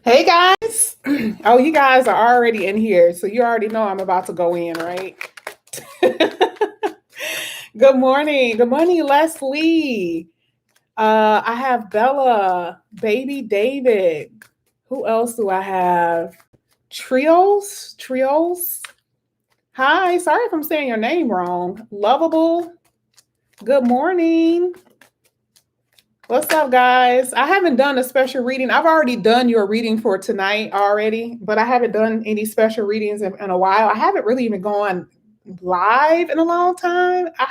Hey guys. Oh, you guys are already in here, so you already know I'm about to go in, right? Good morning. Good morning, Leslie. I have Bella, baby David. Who else do I have? Trios. Hi, sorry if I'm saying your name wrong. Lovable. Good morning. What's up, guys? I haven't done a special reading. I've already done your reading for tonight already, but I haven't done any special readings in a while. I haven't really even gone live in a long time. I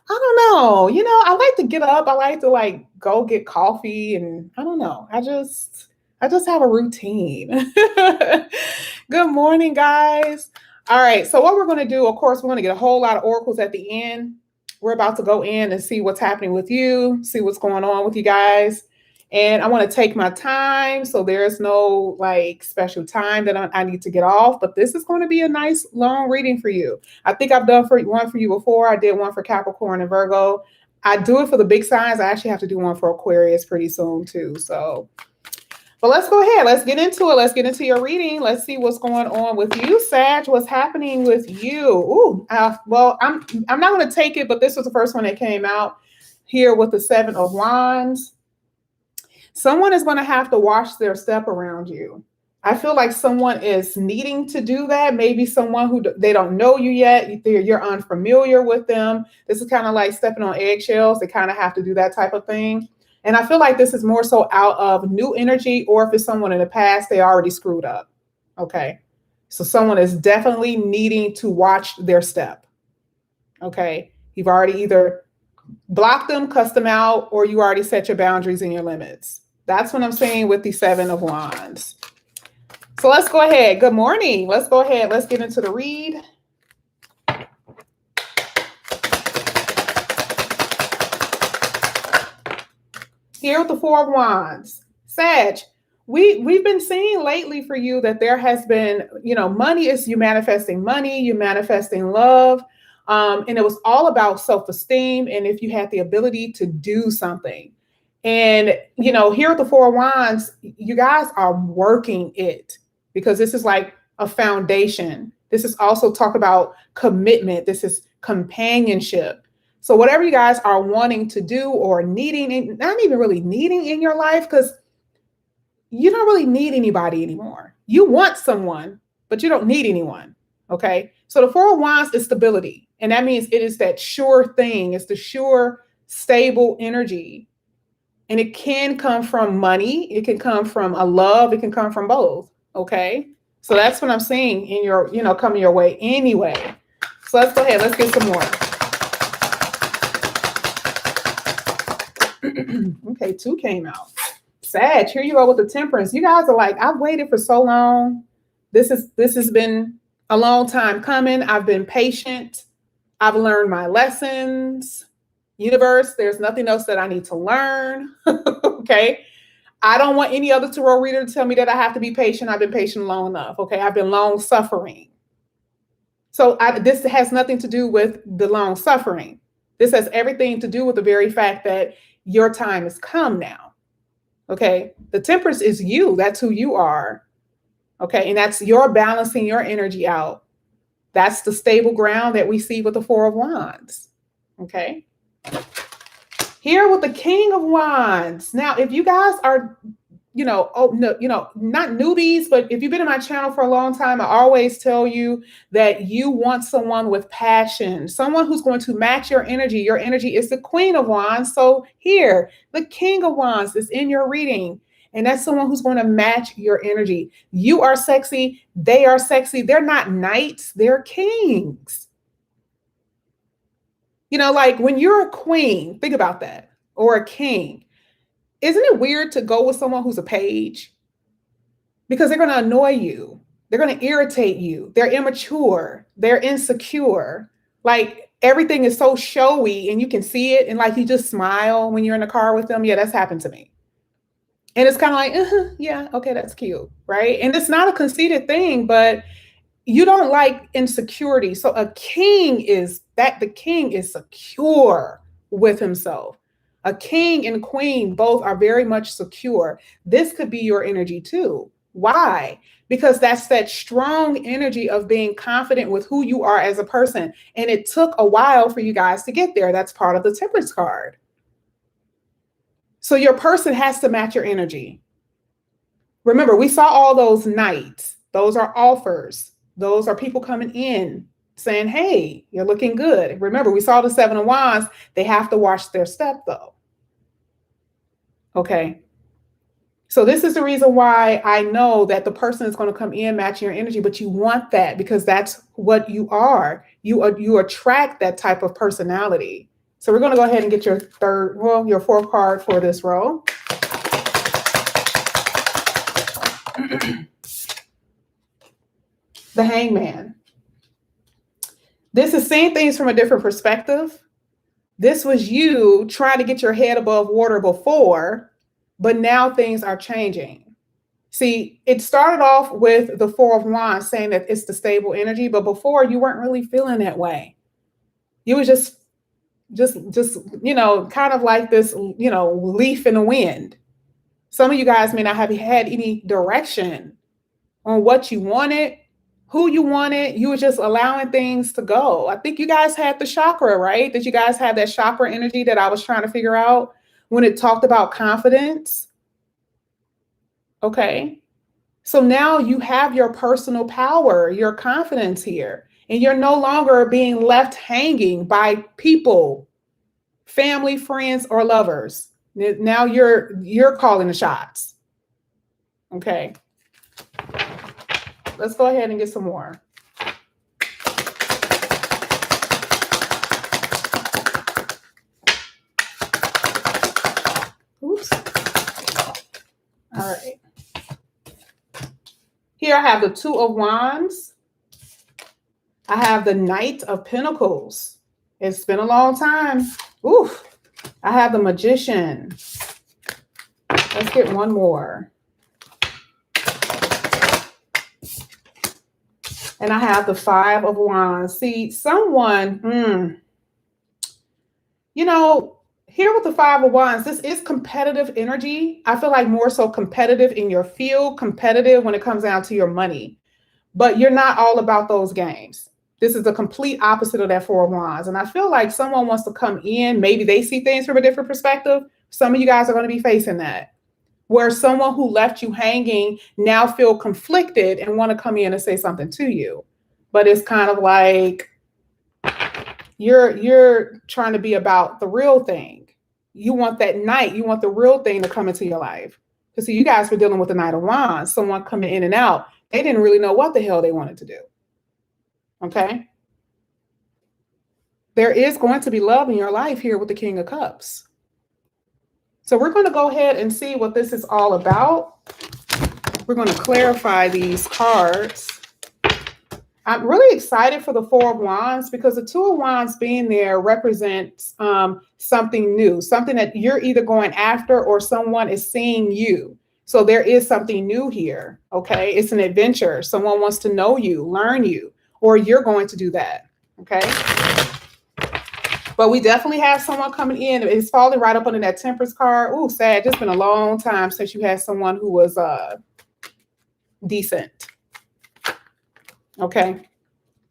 don't know. I like to get up. I like to go get coffee, and I don't know. I just have a routine. Good morning, guys. All right. So what we're going to do, of course, we're going to get a whole lot of oracles at the end. We're about to go in and see what's happening with you, see what's going on with you guys. And I want to take my time. So there's no special time that I need to get off, but this is going to be a nice long reading for you. I think I've done one for you before. I did one for Capricorn and Virgo. I do it for the big signs. I actually have to do one for Aquarius pretty soon too. But let's go ahead. Let's get into it. Let's get into your reading. Let's see what's going on with you, Sag. What's happening with you? Ooh, well, I'm not going to take it, but this was the first one that came out here with the Seven of Wands. Someone is going to have to watch their step around you. I feel like someone is needing to do that. Maybe someone who they don't know you yet. You're unfamiliar with them. This is kind of like stepping on eggshells. They kind of have to do that type of thing. And I feel like this is more so out of new energy, or if it's someone in the past, they already screwed up. Okay. So someone is definitely needing to watch their step. Okay. You've already either blocked them, cussed them out, or you already set your boundaries and your limits. That's what I'm saying with the Seven of Wands. So let's go ahead. Good morning. Let's go ahead. Let's get into the read. Here with the Four of Wands. Sag, we've been seeing lately for you that there has been, money is you manifesting money, you manifesting love. And it was all about self-esteem and if you had the ability to do something. And, here at the Four of Wands, you guys are working it because this is like a foundation. This is also talk about commitment. This is companionship. So whatever you guys are wanting to do or needing, not even really needing in your life, because you don't really need anybody anymore. You want someone, but you don't need anyone. Okay. So the Four of Wands is stability. And that means it is that sure thing. It's the sure, stable energy. And it can come from money. It can come from a love. It can come from both. Okay. So that's what I'm seeing in your, coming your way anyway. So let's go ahead. Let's get some more. Okay, two came out. Sag, here you go with the Temperance. You guys are like, I've waited for so long. This has been a long time coming. I've been patient. I've learned my lessons. Universe, there's nothing else that I need to learn. Okay. I don't want any other tarot reader to tell me that I have to be patient. I've been patient long enough. Okay. I've been long suffering. So this has nothing to do with the long suffering. This has everything to do with the very fact that your time has come now. Okay. The Temperance is you. That's who you are. Okay. And that's your balancing your energy out. That's the stable ground that we see with the Four of Wands. Okay. Here with the King of Wands. Now, if you guys are, not newbies, but if you've been in my channel for a long time, I always tell you that you want someone with passion, someone who's going to match your energy. Your energy is the Queen of Wands. So here, the King of Wands is in your reading. And that's someone who's going to match your energy. You are sexy. They are sexy. They're not knights. They're kings. Like when you're a queen, think about that, or a king. Isn't it weird to go with someone who's a page? Because they're going to annoy you. They're going to irritate you. They're immature. They're insecure. Like everything is so showy and you can see it. And like you just smile when you're in the car with them. Yeah, that's happened to me. And it's kind of like, yeah, okay, that's cute. Right. And it's not a conceited thing, but you don't like insecurity. So the king is secure with himself. A king and queen both are very much secure. This could be your energy too. Why? Because that's that strong energy of being confident with who you are as a person. And it took a while for you guys to get there. That's part of the Temperance card. So your person has to match your energy. Remember, we saw all those knights. Those are offers. Those are people coming in saying, hey, you're looking good. Remember, we saw the 7 of Wands. They have to watch their step though. Okay. So this is the reason why I know that the person is going to come in matching your energy, but you want that because that's what you are. You attract that type of personality. So we're going to go ahead and get your your fourth card for this row. The Hangman. This is seeing things from a different perspective. This was you trying to get your head above water before, but now things are changing. See, it started off with the 4 of Wands saying that it's the stable energy, but before you weren't really feeling that way. You were just, kind of like this, leaf in the wind. Some of you guys may not have had any direction on what you wanted, who you wanted. You were just allowing things to go. I think you guys had the chakra, right? Did you guys have that chakra energy that I was trying to figure out when it talked about confidence? Okay. So now you have your personal power, your confidence here, and you're no longer being left hanging by people, family, friends, or lovers. Now you're calling the shots. Okay. Let's go ahead and get some more. Oops. All right. Here I have the 2 of Wands. I have the Knight of Pentacles. It's been a long time. Oof. I have the Magician. Let's get one more. And I have the 5 of Wands. See, someone, here with the 5 of Wands, this is competitive energy. I feel like more so competitive in your field, competitive when it comes down to your money. But you're not all about those games. This is the complete opposite of that 4 of Wands. And I feel like someone wants to come in. Maybe they see things from a different perspective. Some of you guys are going to be facing that, where someone who left you hanging now feel conflicted and want to come in and say something to you. But it's kind of like you're trying to be about the real thing. You want that knight. You want the real thing to come into your life. Because see, you guys were dealing with the Knight of Wands, someone coming in and out. They didn't really know what the hell they wanted to do. Okay? There is going to be love in your life here with the King of Cups. So we're going to go ahead and see what this is all about. We're going to clarify these cards. I'm really excited for the 4 of Wands because the 2 of Wands being there represents something new, something that you're either going after or someone is seeing you. So there is something new here. Okay. It's an adventure. Someone wants to know you, learn you, or you're going to do that. Okay. But we definitely have someone coming in. It's falling right up under that Temperance card. Ooh, sad. It's been a long time since you had someone who was decent. Okay.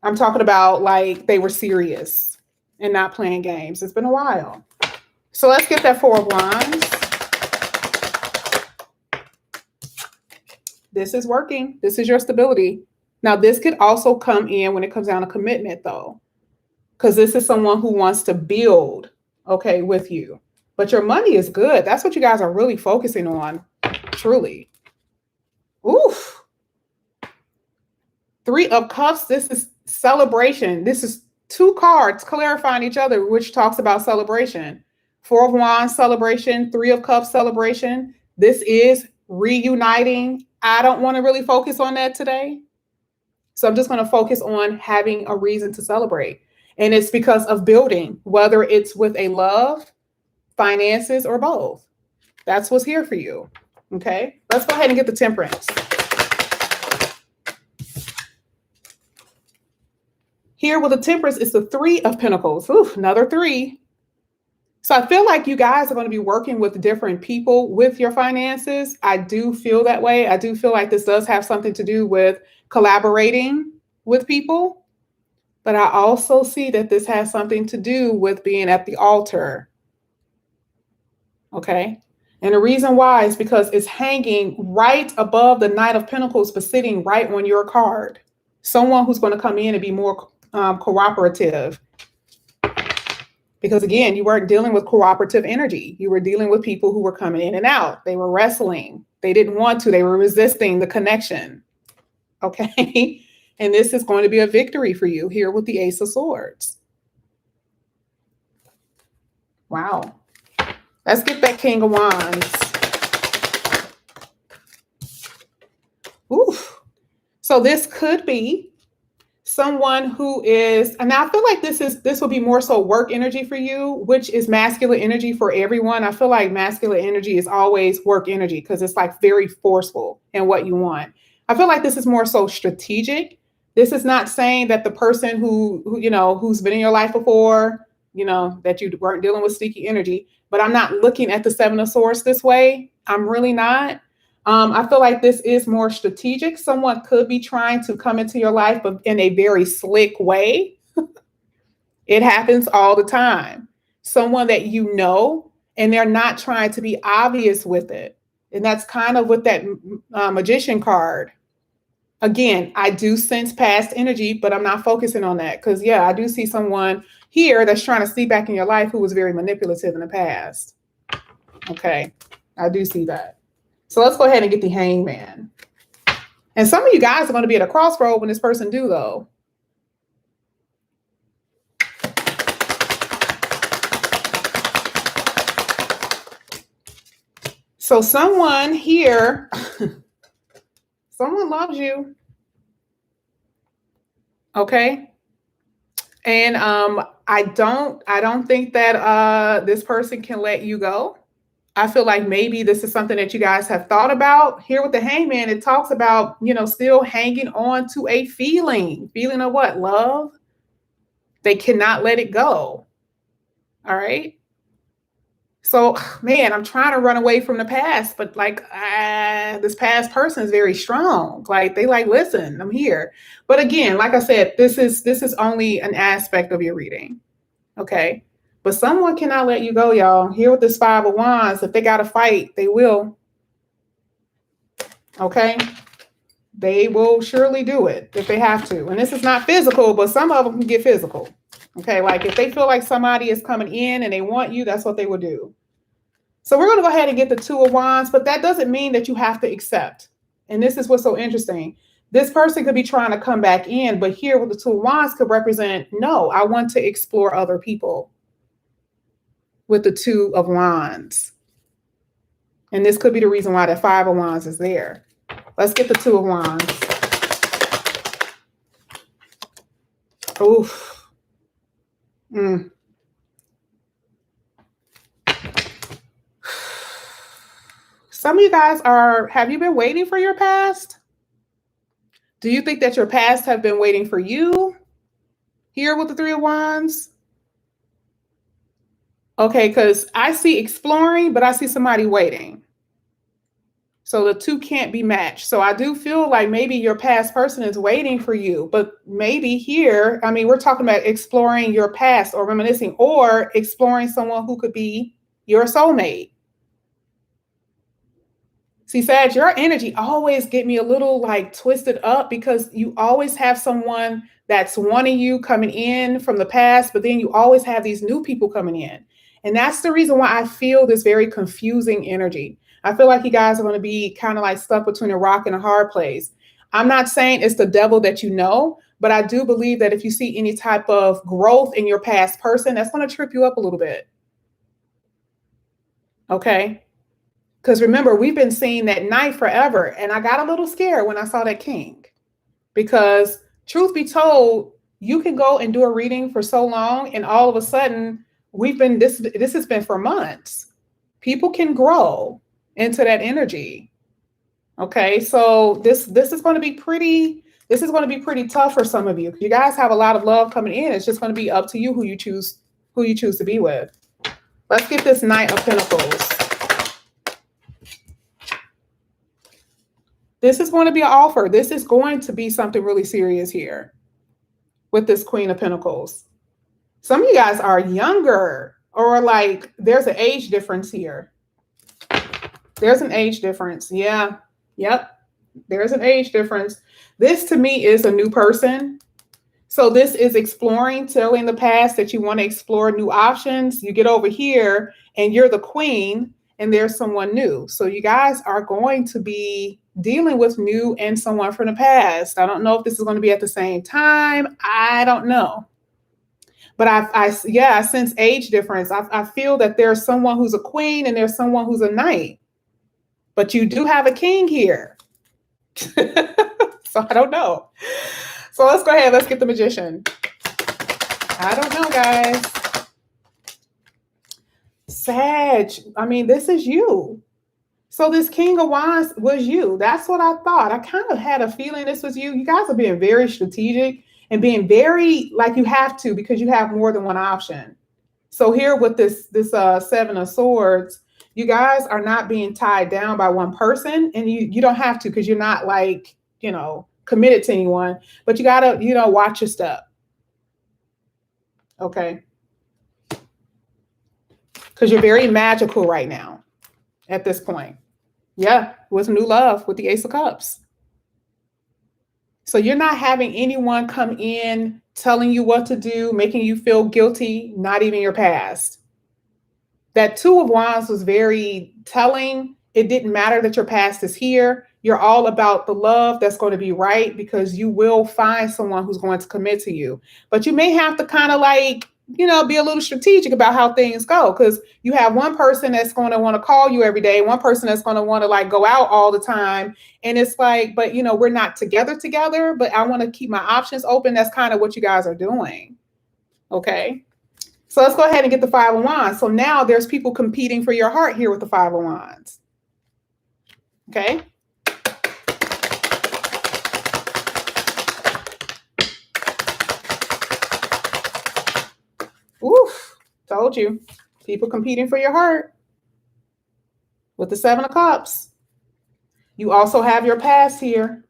I'm talking about like they were serious and not playing games. It's been a while. So let's get that 4 of Wands. This is working. This is your stability. Now, this could also come in when it comes down to commitment, though, because this is someone who wants to build, okay, with you. But your money is good. That's what you guys are really focusing on, truly. Oof. 3 of Cups. This is celebration. This is 2 cards clarifying each other, which talks about celebration. 4 of Wands, celebration. 3 of Cups, celebration. This is reuniting. I don't want to really focus on that today. So I'm just going to focus on having a reason to celebrate. And it's because of building, whether it's with a love, finances, or both. That's what's here for you. Okay, let's go ahead and get the Temperance. Here with the Temperance is the 3 of Pentacles. Ooh, another 3. So So I feel like you guys are going to be working with different people with your finances. I do feel that way. I do feel like this does have something to do with collaborating with people. But I also see that this has something to do with being at the altar. Okay. And the reason why is because it's hanging right above the Knight of Pentacles, but sitting right on your card. Someone who's going to come in and be more cooperative. Because again, you weren't dealing with cooperative energy. You were dealing with people who were coming in and out. They were wrestling. They didn't want to. They were resisting the connection. Okay. And this is going to be a victory for you here with the Ace of Swords. Wow. Let's get that King of Wands. Oof. So this could be someone who is, and I feel like this will be more so work energy for you, which is masculine energy for everyone. I feel like masculine energy is always work energy because it's like very forceful in what you want. I feel like this is more so strategic. This is not saying that the person who you know, who's been in your life before, you know, that you weren't dealing with sticky energy, but I'm not looking at the Seven of Swords this way. I'm really not. I feel like this is more strategic. Someone could be trying to come into your life, but in a very slick way. It happens all the time. Someone that you know, and they're not trying to be obvious with it. And that's kind of with that Magician card. Again, I do sense past energy, but I'm not focusing on that because, yeah, I do see someone here that's trying to see back in your life who was very manipulative in the past. Okay, I do see that. So let's go ahead and get the Hangman. And some of you guys are going to be at a crossroad when this person do, though. So someone here, someone loves you. Okay. And I don't think that this person can let you go. I feel like maybe this is something that you guys have thought about. Here with the Hangman, it talks about, you know, still hanging on to a feeling. Feeling of what? Love. They cannot let it go. All right. So, man, I'm trying to run away from the past, but like this past person is very strong. Like they like, listen, I'm here. But again, like I said, this is only an aspect of your reading. Okay. But someone cannot let you go, y'all. Here with this Five of Wands, if they got to fight, they will. Okay. They will surely do it if they have to. And this is not physical, but some of them can get physical. Okay. Like if they feel like somebody is coming in and they want you, that's what they will do. So we're going to go ahead and get the Two of Wands, but that doesn't mean that you have to accept. And this is what's so interesting. This person could be trying to come back in, but here with the Two of Wands could represent, no, I want to explore other people. With the Two of Wands. And this could be the reason why the Five of Wands is there. Let's get the Two of Wands. Oof. Some of you guys have you been waiting for your past? Do you think that your past have been waiting for you? Here with the Three of Wands? Okay, because I see exploring, but I see somebody waiting. So the two can't be matched. So I do feel like maybe your past person is waiting for you, but maybe here, I mean, we're talking about exploring your past or reminiscing or exploring someone who could be your soulmate. See, Sag, your energy always get me a little like twisted up because you always have someone that's wanting you coming in from the past, but then you always have these new people coming in. And that's the reason why I feel this very confusing energy. I feel like you guys are going to be kind of like stuck between a rock and a hard place. I'm not saying it's the devil that you know, but I do believe that if you see any type of growth in your past person, that's going to trip you up a little bit. Okay. Because remember, we've been seeing that Knight forever. And I got a little scared when I saw that King. Because truth be told, you can go and do a reading for so long and all of a sudden this has been for months. People can grow into that energy. Okay, so this is going to be pretty tough for some of you. You guys have a lot of love coming in. It's just going to be up to you who you choose to be with. Let's get this Knight of Pentacles. This is going to be an offer. This is going to be something really serious here with this Queen of Pentacles. Some of you guys are younger, or like there's an age difference here. There's an age difference. Yeah. Yep. There's an age difference. This to me is a new person. So this is exploring, telling the past that you want to explore new options. You get over here and you're the queen and there's someone new. So you guys are going to be dealing with new and someone from the past. I don't know if this is going to be at the same time. I don't know. But I sense age difference. I feel that there's someone who's a queen and there's someone who's a knight. But you do have a king here. So I don't know. So let's go ahead. Let's get the Magician. I don't know, guys. Sag, I mean, this is you. So this King of Wands was you. That's what I thought. I kind of had a feeling this was you. You guys are being very strategic and being very like you have to, because you have more than one option. So here with this Seven of Swords, you guys are not being tied down by one person, and you don't have to, because you're not like, committed to anyone, but you gotta, watch your step. Okay. Because you're very magical right now at this point. Yeah, with new love, with the Ace of Cups. So you're not having anyone come in telling you what to do, making you feel guilty, not even your past. That Two of Wands was very telling. It didn't matter that your past is here. You're all about the love that's going to be right, because you will find someone who's going to commit to you. But you may have to kind of like, be a little strategic about how things go, because you have one person that's going to want to call you every day, one person that's going to want to like go out all the time. And it's like, but we're not together, but I want to keep my options open. That's kind of what you guys are doing. Okay. So let's go ahead and get the Five of Wands. So now there's people competing for your heart here with the Five of Wands. Okay. Oof, told you. People competing for your heart with the Seven of Cups. You also have your past here,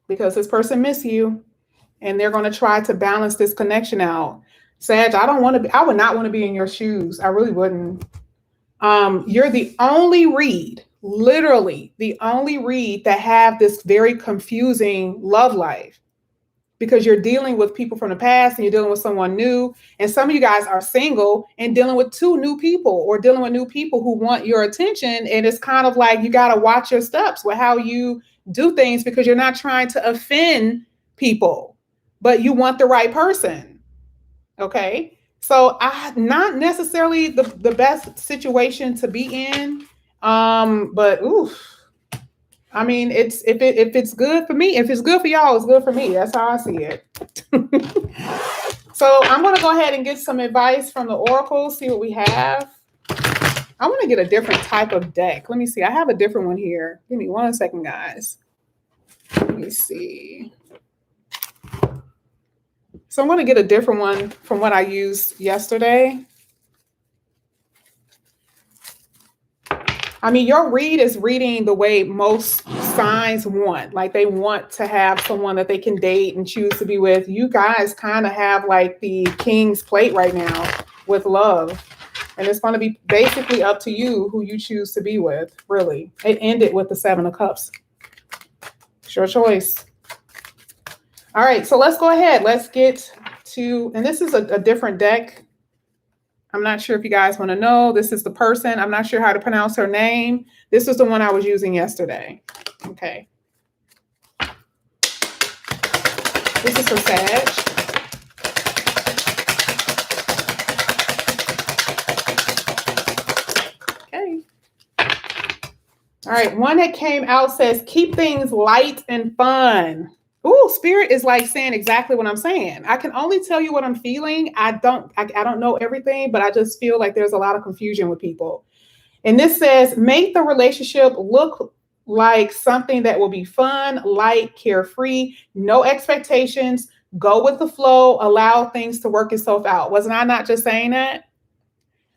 because this person miss you and they're going to try to balance this connection out. Sag, I would not want to be in your shoes. I really wouldn't. You're the only read, literally the only read that have this very confusing love life, because you're dealing with people from the past and you're dealing with someone new. And some of you guys are single and dealing with two new people, or dealing with new people who want your attention. And it's kind of like you got to watch your steps with how you do things, because you're not trying to offend people, but you want the right person. Okay. So not necessarily the best situation to be in. But oof. I mean, if it's good for me, if it's good for y'all, it's good for me. That's how I see it. So I'm going to go ahead and get some advice from the Oracle, see what we have. I want to get a different type of deck. Let me see. I have a different one here. Give me 1 second, guys. Let me see. So I'm going to get a different one from what I used yesterday. I mean, your read is reading the way most signs want. Like they want to have someone that they can date and choose to be with. You guys kind of have like the King's plate right now with love. And it's going to be basically up to you who you choose to be with, really. It ended with the Seven of Cups. It's your choice. All right, so let's go ahead. Let's get to, and this is a different deck. I'm not sure if you guys want to know. This is the person. I'm not sure how to pronounce her name. This is the one I was using yesterday. Okay. This is for Sag. Okay. All right. One that came out says, keep things light and fun. Ooh, Spirit is like saying exactly what I'm saying. I can only tell you what I'm feeling. I don't know everything, but I just feel like there's a lot of confusion with people. And this says, make the relationship look like something that will be fun, light, carefree, no expectations, Go with the flow, allow things to work itself out. Wasn't I not just saying that?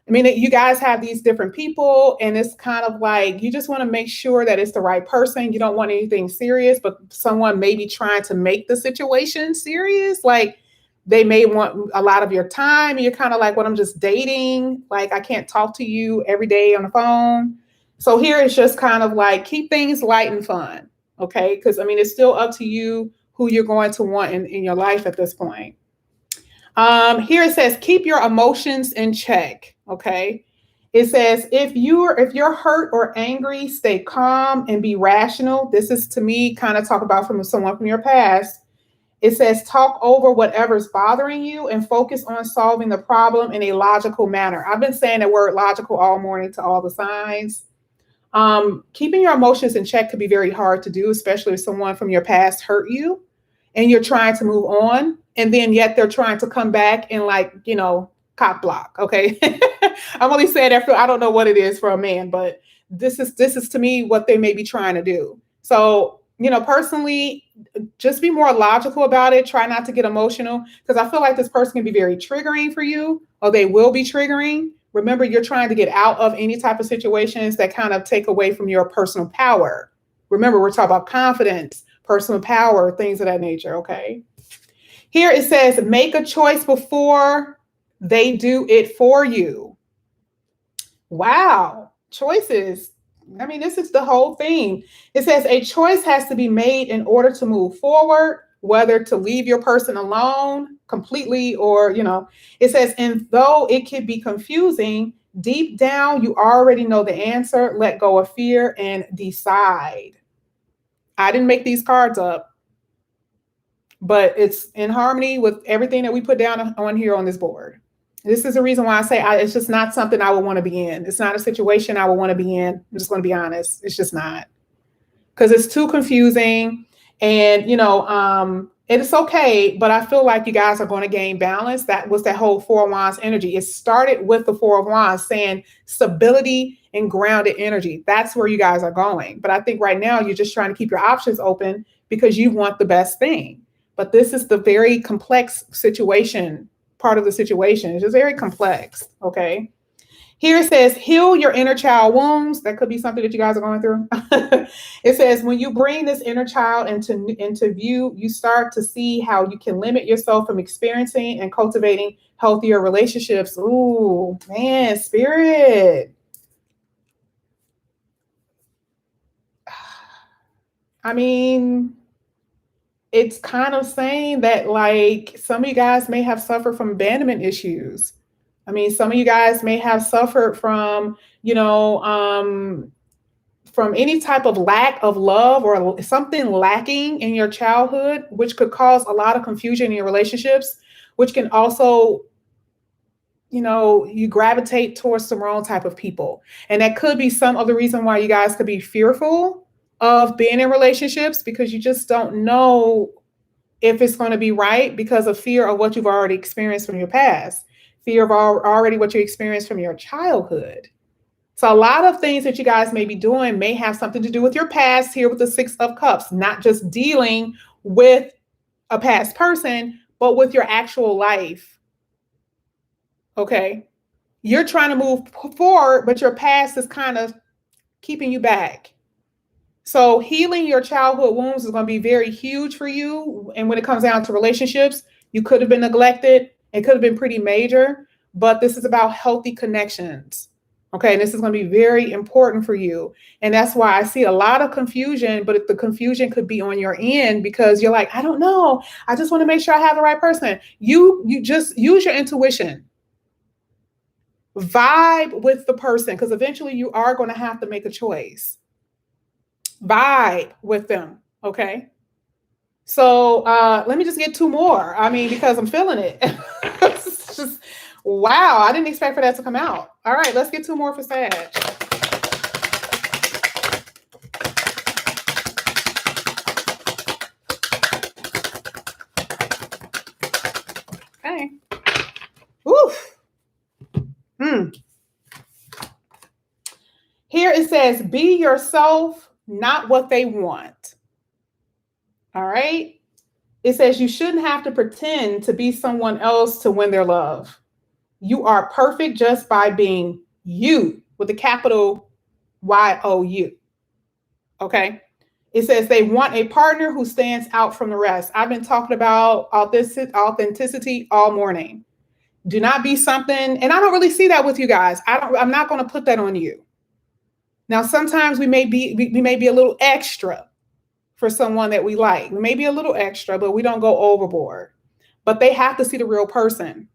I mean, you guys have these different people, and it's kind of like you just want to make sure that it's the right person. You don't want anything serious, but someone may be trying to make the situation serious. Like they may want a lot of your time. And you're kind of like, well, I'm just dating. Like I can't talk to you every day on the phone. So here it's just kind of like keep things light and fun. Okay. Because I mean, it's still up to you who you're going to want in your life at this point. Here it says, keep your emotions in check. Okay. It says, if you're hurt or angry, stay calm and be rational. This is to me kind of talk about from someone from your past. It says, talk over whatever's bothering you and focus on solving the problem in a logical manner. I've been saying the word logical all morning to all the signs. Keeping your emotions in check could be very hard to do, especially if someone from your past hurt you and you're trying to move on. And then yet they're trying to come back and like, cop block. Okay. I'm only saying that I don't know what it is for a man, but this is to me what they may be trying to do. So, personally, just be more logical about it. Try not to get emotional because I feel like this person can be very triggering for you, or they will be triggering. Remember, you're trying to get out of any type of situations that kind of take away from your personal power. Remember, we're talking about confidence, personal power, things of that nature. Okay. Here it says, make a choice before they do it for you. Wow. Choices. I mean, this is the whole thing. It says a choice has to be made in order to move forward, whether to leave your person alone completely or, it says, and though it can be confusing, deep down, you already know the answer. Let go of fear and decide. I didn't make these cards up, but it's in harmony with everything that we put down on here on this board. This is the reason why I say it's just not something I would want to be in. It's not a situation I would want to be in. I'm just going to be honest. It's just not, because it's too confusing. And, it's okay. But I feel like you guys are going to gain balance. That was that whole Four of Wands energy. It started with the Four of Wands saying stability and grounded energy. That's where you guys are going. But I think right now you're just trying to keep your options open because you want the best thing. But this is the very complex situation. Part of the situation is just very complex. Okay. Here it says, heal your inner child wounds. That could be something that you guys are going through. It says, when you bring this inner child into view, you start to see how you can limit yourself from experiencing and cultivating healthier relationships. Ooh, man, spirit. I mean, it's kind of saying that like some of you guys may have suffered from abandonment issues. I mean, some of you guys may have suffered from, from any type of lack of love or something lacking in your childhood, which could cause a lot of confusion in your relationships, which can also, you gravitate towards the wrong type of people. And that could be some of the reason why you guys could be fearful of being in relationships, because you just don't know if it's going to be right because of fear of what you've already experienced from your past, fear of already what you experienced from your childhood. So a lot of things that you guys may be doing may have something to do with your past here with the Six of Cups, not just dealing with a past person, but with your actual life. Okay. You're trying to move forward, but your past is kind of keeping you back. So healing your childhood wounds is going to be very huge for you. And when it comes down to relationships, you could have been neglected. It could have been pretty major, but this is about healthy connections. Okay. And this is going to be very important for you. And that's why I see a lot of confusion, but the confusion could be on your end because you're like, I don't know. I just want to make sure I have the right person. You just use your intuition. Vibe with the person, because eventually you are going to have to make a choice. Vibe with them. Okay. So let me just get two more. I mean, because I'm feeling it. It's just, wow. I didn't expect for that to come out. All right. Let's get two more for Sag. Okay. Oof. Here it says, be yourself, not what they want. All right. It says you shouldn't have to pretend to be someone else to win their love. You are perfect just by being you with a capital YOU. Okay. It says they want a partner who stands out from the rest. I've been talking about authenticity all morning. Do not be something, and I don't really see that with you guys. I'm not going to put that on you. Now, sometimes we may be a little extra for someone that we like. We may be a little extra, but we don't go overboard. But they have to see the real person,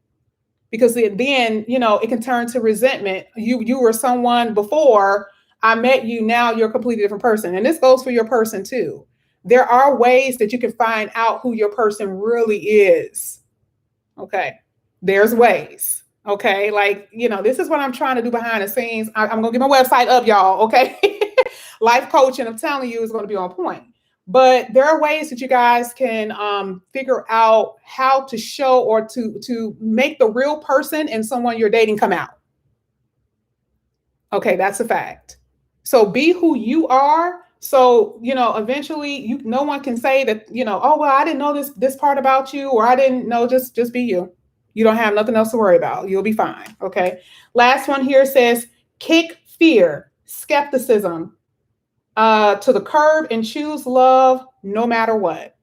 because then, you know, it can turn to resentment. You were someone before I met you. Now you're a completely different person. And this goes for your person too. There are ways that you can find out who your person really is. Okay. There's ways. Okay. Like, you know, this is what I'm trying to do behind the scenes. I'm going to get my website up, y'all. Okay. Life coaching, I'm telling you, is going to be on point. But there are ways that you guys can figure out how to show or to make the real person and someone you're dating come out. Okay, that's a fact. So be who you are. So, you know, eventually no one can say that, you know, oh, well, I didn't know this part about you, or I didn't know, just be you. You don't have nothing else to worry about. You'll be fine. Okay. Last one here says kick fear, skepticism to the curb and choose love no matter what.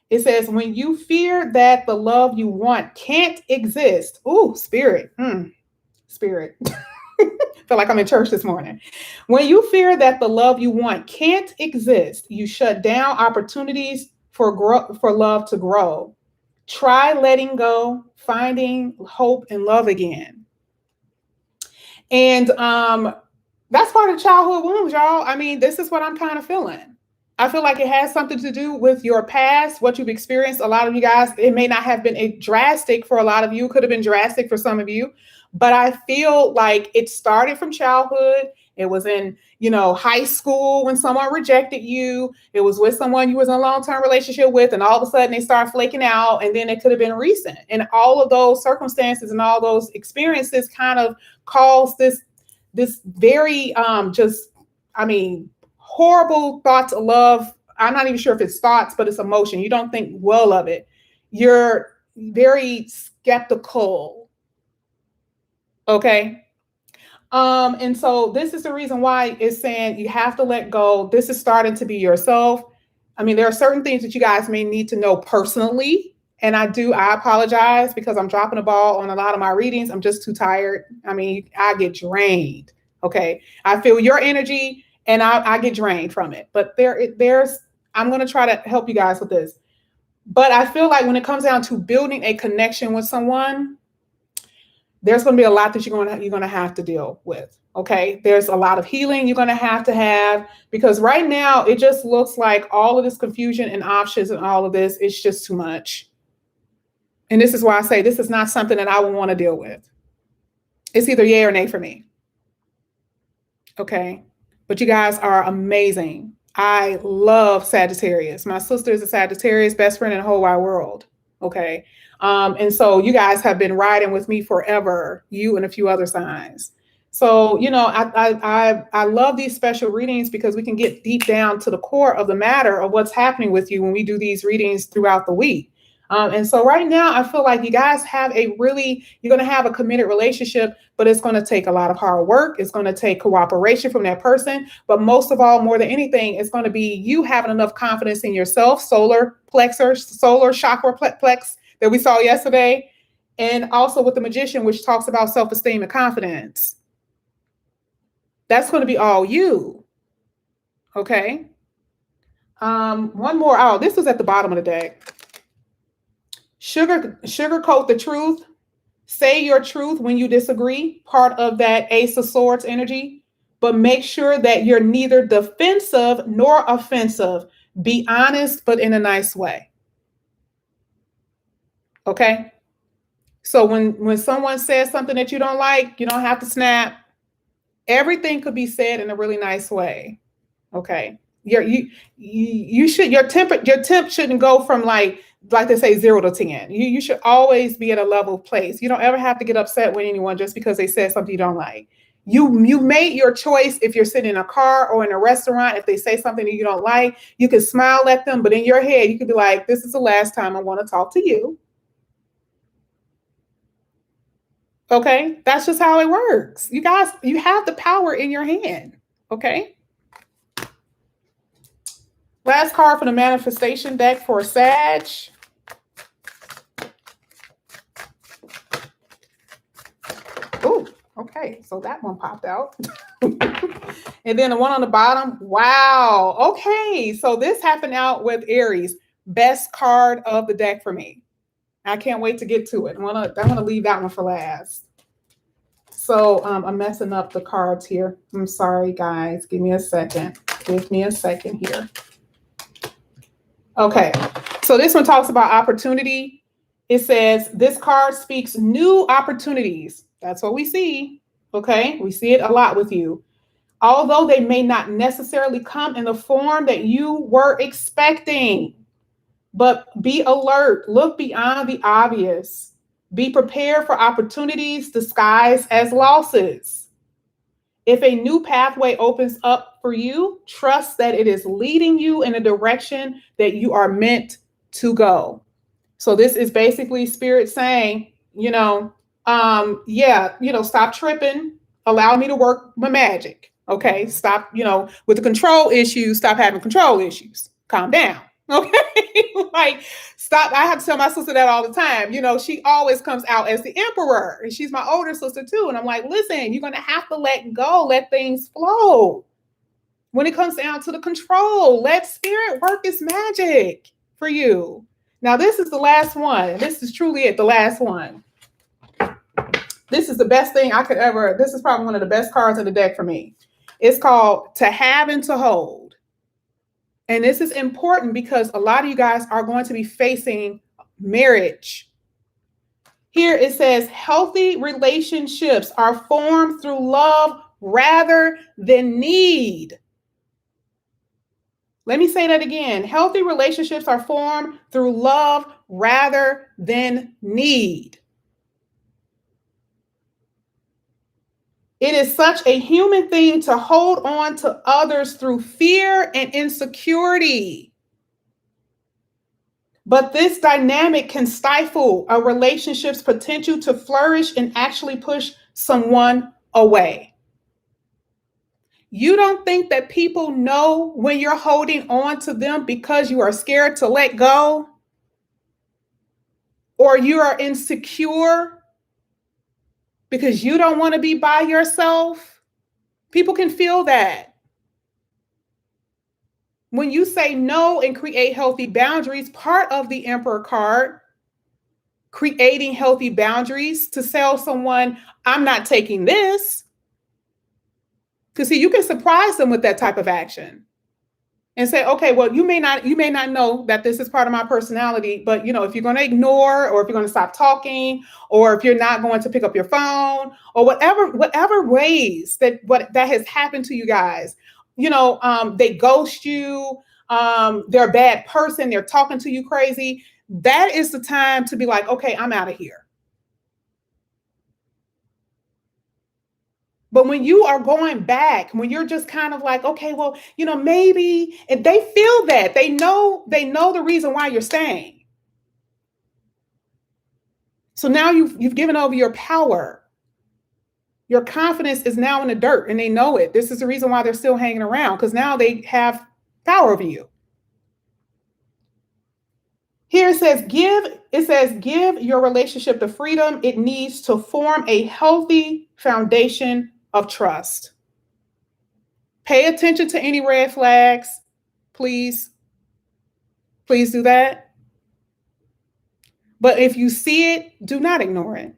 It says when you fear that the love you want can't exist. Ooh, spirit. Spirit. Feel like I'm in church this morning. When you fear that the love you want can't exist, you shut down opportunities for love to grow. Try letting go, finding hope and love again. And that's part of childhood wounds, y'all. I mean, this is what I'm kind of feeling. I feel like it has something to do with your past, what you've experienced. A lot of you guys, it may not have been drastic for a lot of you. It could have been drastic for some of you. But I feel like it started from childhood. It was in, you know, high school when someone rejected you. It was with someone you was in a long-term relationship with, and all of a sudden they start flaking out. And then it could have been recent. And all of those circumstances and all those experiences kind of caused this very horrible thoughts of love. I'm not even sure if it's thoughts, but it's emotion. You don't think well of it. You're very skeptical. Okay. And so this is the reason why it's saying you have to let go. This is starting to be yourself. I mean, there are certain things that you guys may need to know personally. And I apologize because I'm dropping the ball on a lot of my readings. I'm just too tired. I mean, I get drained. Okay. I feel your energy and I get drained from it. But I'm going to try to help you guys with this. But I feel like when it comes down to building a connection with someone, there's going to be a lot that you're going to have to deal with. Okay. There's a lot of healing you're going to have, because right now it just looks like all of this confusion and options and all of this is just too much. And this is why I say this is not something that I would want to deal with. It's either yay or nay for me. Okay. But you guys are amazing. I love Sagittarius. My sister is a Sagittarius, best friend in the whole wide world. Okay. And so you guys have been riding with me forever, you and a few other signs. So, you know, I love these special readings because we can get deep down to the core of the matter of what's happening with you when we do these readings throughout the week. And so right now, I feel like you guys you're going to have a committed relationship, but it's going to take a lot of hard work. It's going to take cooperation from that person. But most of all, more than anything, it's going to be you having enough confidence in yourself, solar chakra plex that we saw yesterday. And also with the Magician, which talks about self-esteem and confidence. That's going to be all you. Okay. One more. Oh, this was at the bottom of the deck. Sugarcoat the truth. Say your truth when you disagree. Part of that Ace of Swords energy. But make sure that you're neither defensive nor offensive. Be honest, but in a nice way. Okay. So when someone says something that you don't like, you don't have to snap. Everything could be said in a really nice way. Okay. Your temp shouldn't go from like they say 0 to 10. You should always be at a level place. You don't ever have to get upset with anyone just because they said something you don't like. You made your choice. If you're sitting in a car or in a restaurant, if they say something that you don't like, you can smile at them, but in your head, you could be like, this is the last time I want to talk to you. Okay, that's just how it works. You guys, you have the power in your hand. Okay. Last card for the manifestation deck for Sag. Oh, okay. So that one popped out. And then the one on the bottom. Wow. Okay. So this happened out with Aries. Best card of the deck for me. I can't wait to get to it. I'm gonna leave that one for last. So I'm messing up the cards here. I'm sorry, guys. Give me a second. Give me a second here. Okay. So this one talks about opportunity. It says this card speaks new opportunities. That's what we see. Okay. We see it a lot with you. Although they may not necessarily come in the form that you were expecting. But be alert. Look beyond the obvious. Be prepared for opportunities disguised as losses. If a new pathway opens up for you, trust that it is leading you in a direction that you are meant to go. So this is basically Spirit saying, stop tripping. Allow me to work my magic. Okay. Stop, with the control issues, stop having control issues. Calm down. Okay. Like, stop. I have to tell my sister that all the time. She always comes out as the emperor, and she's my older sister too. And I'm like, listen, you're going to have to let go, let things flow. When it comes down to the control, let Spirit work its magic for you. Now, this is the last one. This is truly it, the last one. This is the best thing I could ever. This is probably one of the best cards in the deck for me. It's called To Have and To Hold. And this is important because a lot of you guys are going to be facing marriage. Here it says healthy relationships are formed through love rather than need. Let me say that again. Healthy relationships are formed through love rather than need. It is such a human thing to hold on to others through fear and insecurity. But this dynamic can stifle a relationship's potential to flourish and actually push someone away. You don't think that people know when you're holding on to them because you are scared to let go? Or you are insecure because you don't want to be by yourself? People can feel that. When you say no and create healthy boundaries, part of the Emperor card, creating healthy boundaries to tell someone, I'm not taking this. Because see, you can surprise them with that type of action and say, okay, well, you may not know that this is part of my personality, but if you're going to ignore, or if you're going to stop talking, or if you're not going to pick up your phone, or whatever ways that has happened to you guys, they ghost you, they're a bad person, they're talking to you crazy. That is the time to be like, okay, I'm out of here. But when you are going back, when you're just kind of like, okay, well, maybe, and they feel that, they know the reason why you're staying. So now you've given over your power. Your confidence is now in the dirt, and they know it. This is the reason why they're still hanging around, because now they have power over you. Here it says, give your relationship the freedom it needs to form a healthy foundation of trust. Pay attention to any red flags. Please do that. But if you see it, do not ignore it.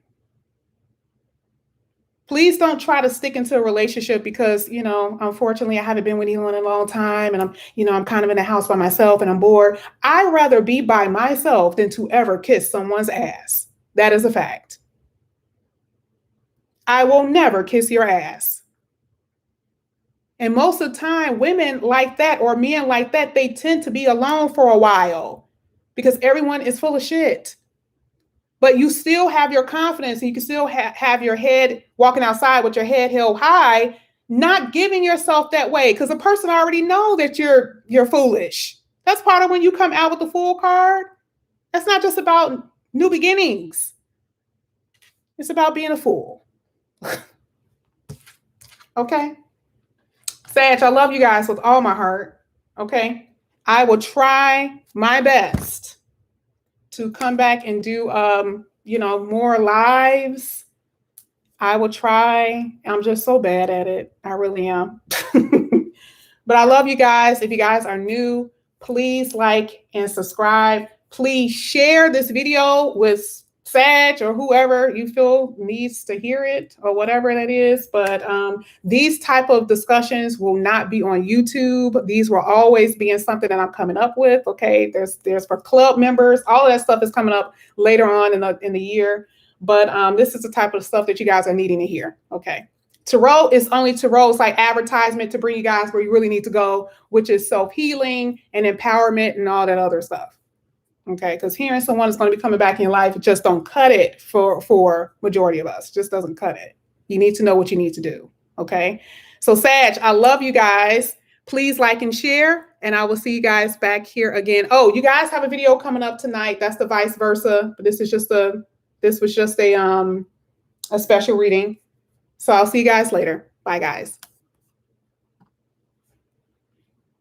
Please don't try to stick into a relationship because, unfortunately, I haven't been with anyone in a long time, and I'm kind of in the house by myself and I'm bored. I'd rather be by myself than to ever kiss someone's ass. That is a fact. I will never kiss your ass. And most of the time, women like that or men like that, they tend to be alone for a while because everyone is full of shit. but you still have your confidence and you can still have your head walking outside with your head held high, not giving yourself that way, because the person already know that you're foolish. That's part of when you come out with the Fool card. That's not just about new beginnings. It's about being a fool. Okay? Sag, I love you guys with all my heart. Okay? I will try my best to come back and do more lives. I will try. I'm just so bad at it. I really am. But I love you guys. If you guys are new, please like and subscribe. Please share this video with Sag or whoever you feel needs to hear it or whatever that is. But these type of discussions will not be on YouTube. These will always be in something that I'm coming up with. Okay, there's for club members. All of that stuff is coming up later on in the year. But this is the type of stuff that you guys are needing to hear. Okay. Tarot is only tarot. It's like advertisement to bring you guys where you really need to go, which is self-healing and empowerment and all that other stuff. Okay, because hearing someone is going to be coming back in your life, it just don't cut it for majority of us. It just doesn't cut it. You need to know what you need to do. Okay, so Sag, I love you guys. Please like and share, and I will see you guys back here again. Oh, you guys have a video coming up tonight. That's the vice versa, but this was just a special reading. So I'll see you guys later. Bye, guys.